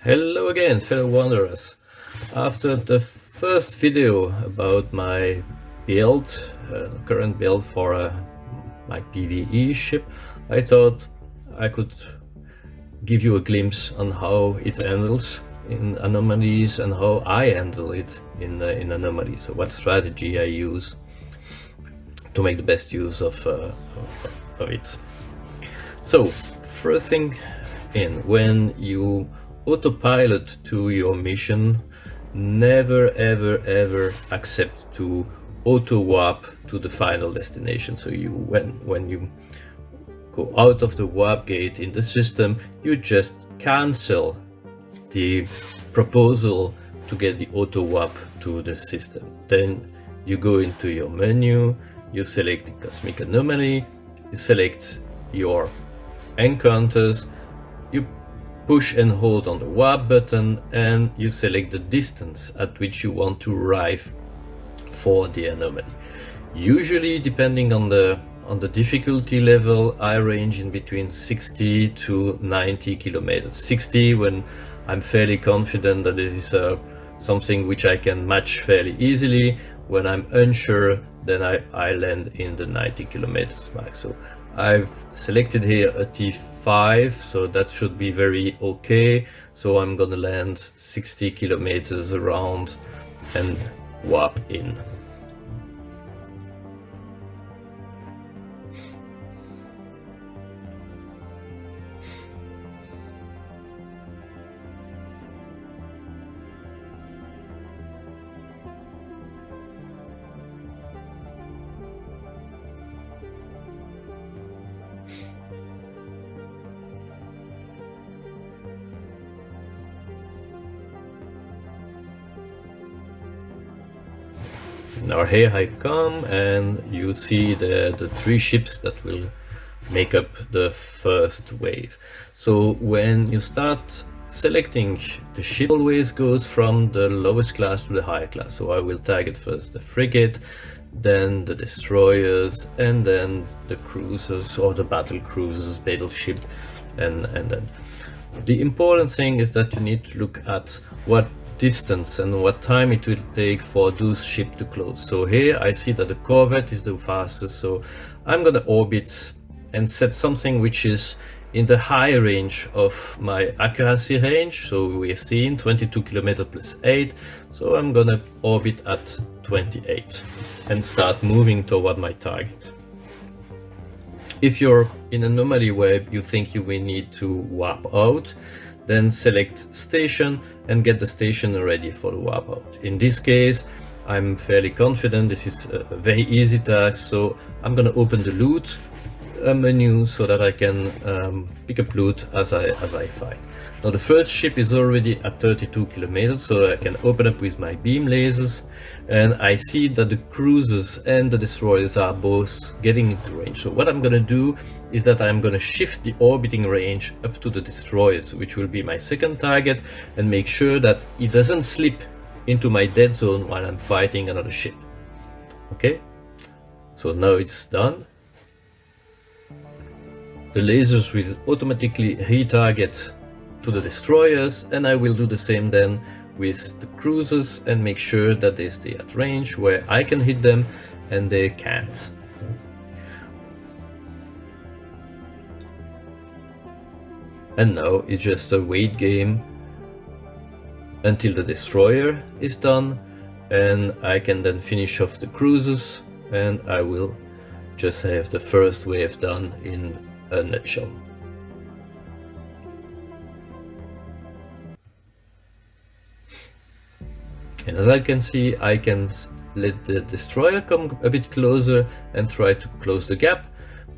Hello again, fellow wanderers. After the first video about my build, current build for my PvE ship, I thought I could give you a glimpse on how it handles in anomalies and how I handle it in anomalies. So what strategy I use to make the best use of it. So first thing when you autopilot to your mission, never ever accept to auto warp to the final destination. So when you go out of the warp gate in the system, you just cancel the proposal to get the auto warp to the system. Then you go into your menu, you select the cosmic anomaly, you select your encounters, you push and hold on the warp button, and you select the distance at which you want to arrive for the anomaly. Usually, depending on the difficulty level, I range in between 60 to 90 kilometers. 60 when I'm fairly confident that this is something which I can match fairly easily. When I'm unsure, then I land in the 90 kilometers mark. So I've selected here a T5, so that should be very okay. So I'm gonna land 60 kilometers around and warp in. Now here I come, and you see the three ships that will make up the first wave. So when you start selecting, the ship always goes from the lowest class to the higher class. So I will target first the frigate, then the destroyers, and then the cruisers or the battle cruisers, battleship, and then. The important thing is that you need to look at what distance and what time it will take for those ships to close. So here I see that the corvette is the fastest, so I'm gonna orbit and set something which is in the high range of my accuracy range. So we're seeing 22 kilometers plus 8, so I'm gonna orbit at 28 and start moving toward my target. If you're in an anomaly where you think you will need to warp out, then select station and get the station ready for the warp out. In this case, I'm fairly confident this is a very easy task, so I'm gonna open the loot menu so that I can pick up loot as I fight. Now the first ship is already at 32 kilometers, so I can open up with my beam lasers, and I see that the cruisers and the destroyers are both getting into range. So what I'm gonna do is that I'm gonna shift the orbiting range up to the destroyers, which will be my second target, and make sure that it doesn't slip into my dead zone while I'm fighting another ship. Okay, so now it's done. The lasers will automatically retarget to the destroyers, and I will do the same then with the cruisers and make sure that they stay at range where I can hit them and they can't. And now it's just a wait game until the destroyer is done, and I can then finish off the cruisers, and I will just have the first wave done in a nutshell. And as I can see, I can let the destroyer come a bit closer and try to close the gap,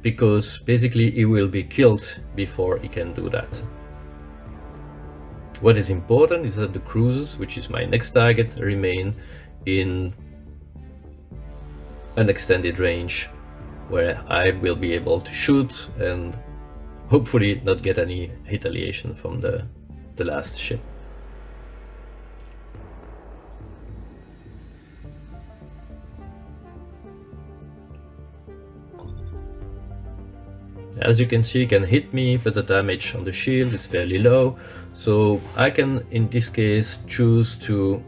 because basically he will be killed before he can do that. What is important is that the cruisers, which is my next target, remain in an extended range where I will be able to shoot and hopefully not get any retaliation from the last ship. As you can see, it can hit me, but the damage on the shield is fairly low. So I can, in this case, choose to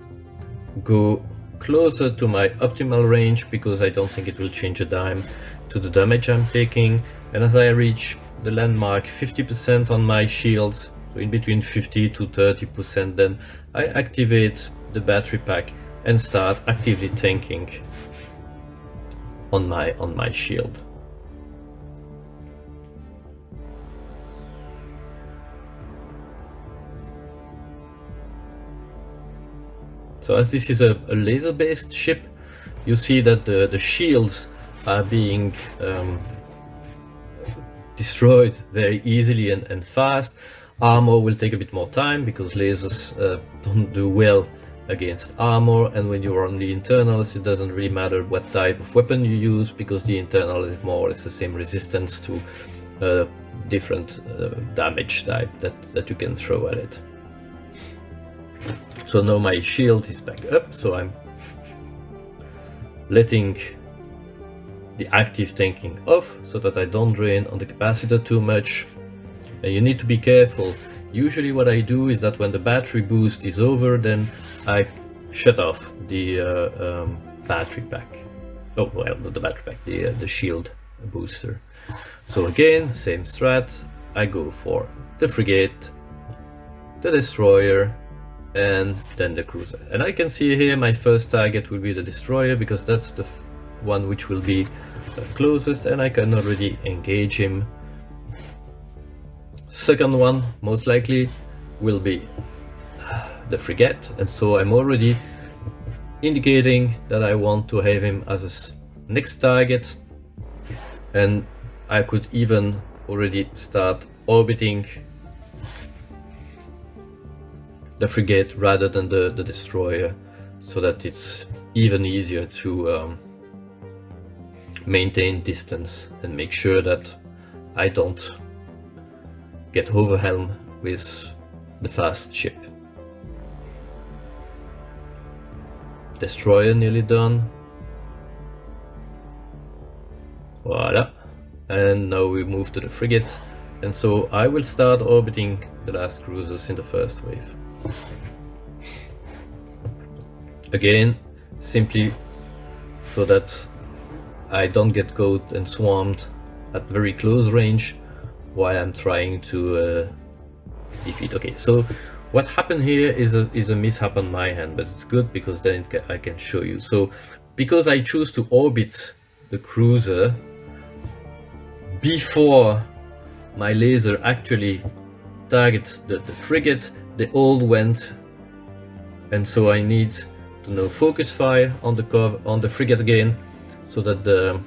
go closer to my optimal range, because I don't think it will change a dime to the damage I'm taking. And as I reach the landmark 50% on my shields, so in between 50 to 30%, then I activate the battery pack and start actively tanking on my shield. So as this is a laser-based ship, you see that the shields are being destroyed very easily and fast. Armor will take a bit more time, because lasers don't do well against armor, and when you're on the internals, it doesn't really matter what type of weapon you use, because the internal is more or less the same resistance to different damage type that you can throw at it. So now my shield is back up, so I'm letting the active tanking off so that I don't drain on the capacitor too much. And you need to be careful. Usually what I do is that when the battery boost is over, then I shut off the battery pack. Oh well, not the battery pack, the shield booster. So again, same strat. I go for the frigate, the destroyer, and then the cruiser. And I can see here my first target will be the destroyer, because that's the one which will be closest, and I can already engage him. Second one most likely will be the frigate, and so I'm already indicating that I want to have him as a next target, and I could even already start orbiting the frigate rather than the destroyer, so that it's even easier to maintain distance and make sure that I don't get overwhelmed with the fast ship. Destroyer nearly done. Voila. And now we move to the frigate, and so I will start orbiting the last cruisers in the first wave. Again, simply so that I don't get caught and swarmed at very close range while I'm trying to defeat. Okay, so what happened here is a mishap on my hand, but it's good because then I can show you. So because I choose to orbit the cruiser before my laser actually targets the frigate, they all went, and so I need to now focus fire on the frigate again, so that the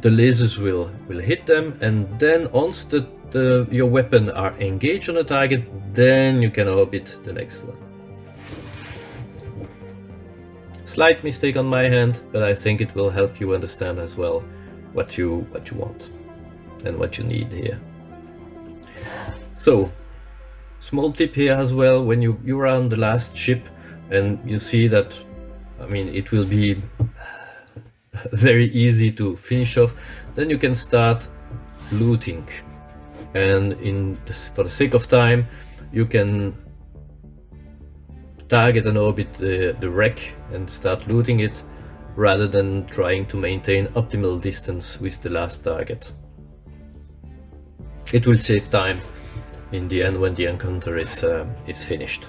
lasers will hit them, and then once your weapon are engaged on a target, then you can orbit the next one. Slight mistake on my hand, but I think it will help you understand as well what you want and what you need here. So, small tip here as well, when you're on the last ship and you see that, I mean, it will be very easy to finish off, then you can start looting. And for the sake of time, you can target and orbit the wreck and start looting it, rather than trying to maintain optimal distance with the last target. It will save time in the end when the encounter is finished.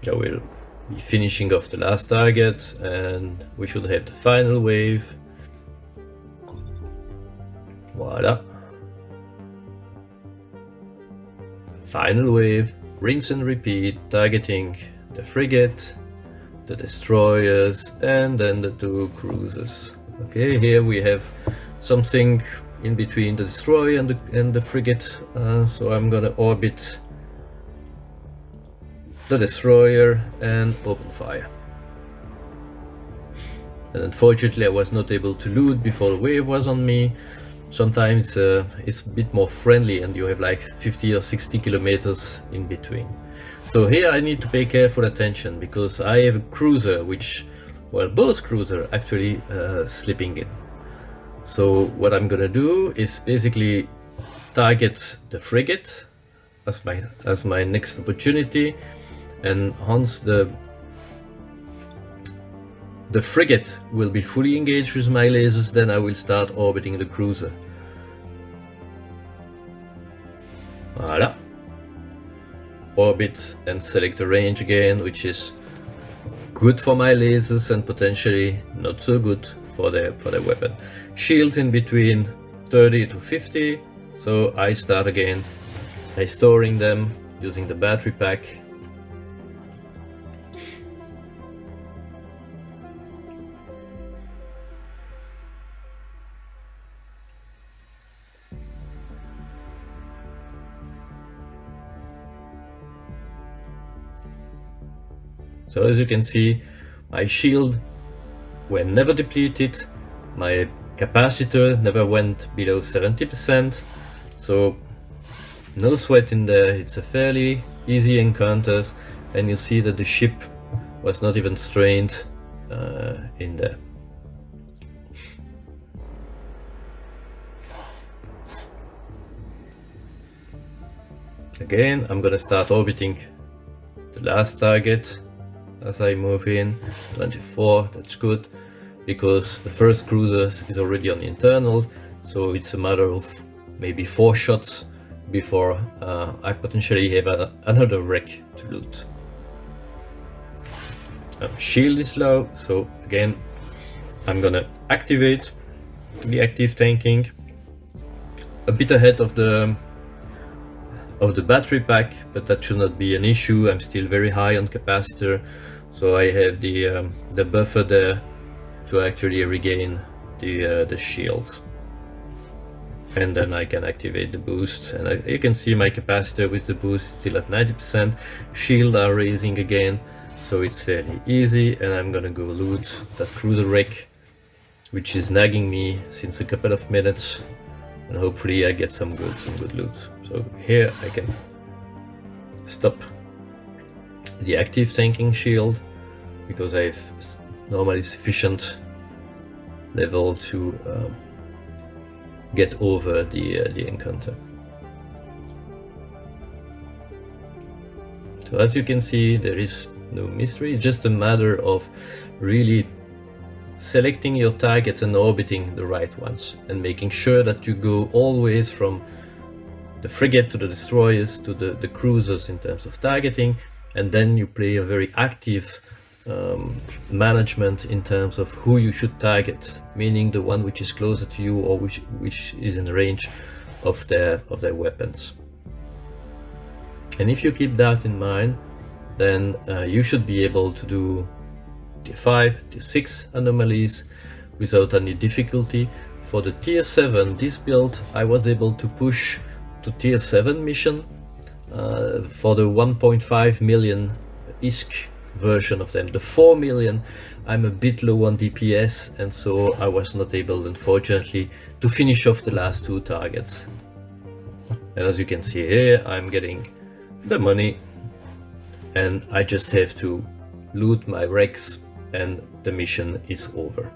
I will be finishing off the last target, and we should have the final wave. Voila. Final wave, rinse and repeat, targeting the frigate, the destroyers, and then the two cruisers. Okay, here we have something in between the destroyer and the frigate, so I'm gonna orbit the destroyer and open fire. And unfortunately I was not able to loot before the wave was on me, sometimes it's a bit more friendly and you have like 50 or 60 kilometers in between. So here I need to pay careful attention because I have a cruiser which, well, both cruisers actually slipping in. So what I'm gonna do is basically target the frigate as my next opportunity, and once the frigate will be fully engaged with my lasers, then I will start orbiting the cruiser. Voilà. Orbit and select the range again, which is good for my lasers and potentially not so good for the weapon. Shields in between 30 to 50, so I start again restoring them using the battery pack. So as you can see, my shield were never depleted, my capacitor never went below 70%, so no sweat in there. It's a fairly easy encounter, and you see that the ship was not even strained in there. Again, I'm gonna start orbiting the last target as I move in. 24, that's good, because the first cruiser is already on the internal, so it's a matter of maybe 4 shots before I potentially have another wreck to loot. Shield is low, so again I'm gonna activate the active tanking a bit ahead of the battery pack, but that should not be an issue. I'm still very high on capacitor, so I have the buffer there to actually regain the shield, and then I can activate the boost. And you can see my capacitor with the boost still at 90%. Shield are raising again, so it's fairly easy, and I'm gonna go loot that cruiser wreck which is nagging me since a couple of minutes, and hopefully I get some good loot. So here I can stop the active tanking shield because I have normally sufficient level to get over the encounter. So as you can see, there is no mystery, just a matter of really selecting your targets and orbiting the right ones, and making sure that you go always from the frigate to the destroyers to the cruisers in terms of targeting, and then you play a very active management in terms of who you should target, meaning the one which is closer to you or which is in range of their weapons. And if you keep that in mind, then you should be able to do tier 5, tier 6 anomalies without any difficulty. For the tier 7, this build I was able to push to tier 7 mission. For the 1.5 million ISK version of them, the 4 million, I'm a bit low on DPS, and so I was not able, unfortunately, to finish off the last 2 targets. And as you can see here, I'm getting the money, and I just have to loot my wrecks and the mission is over.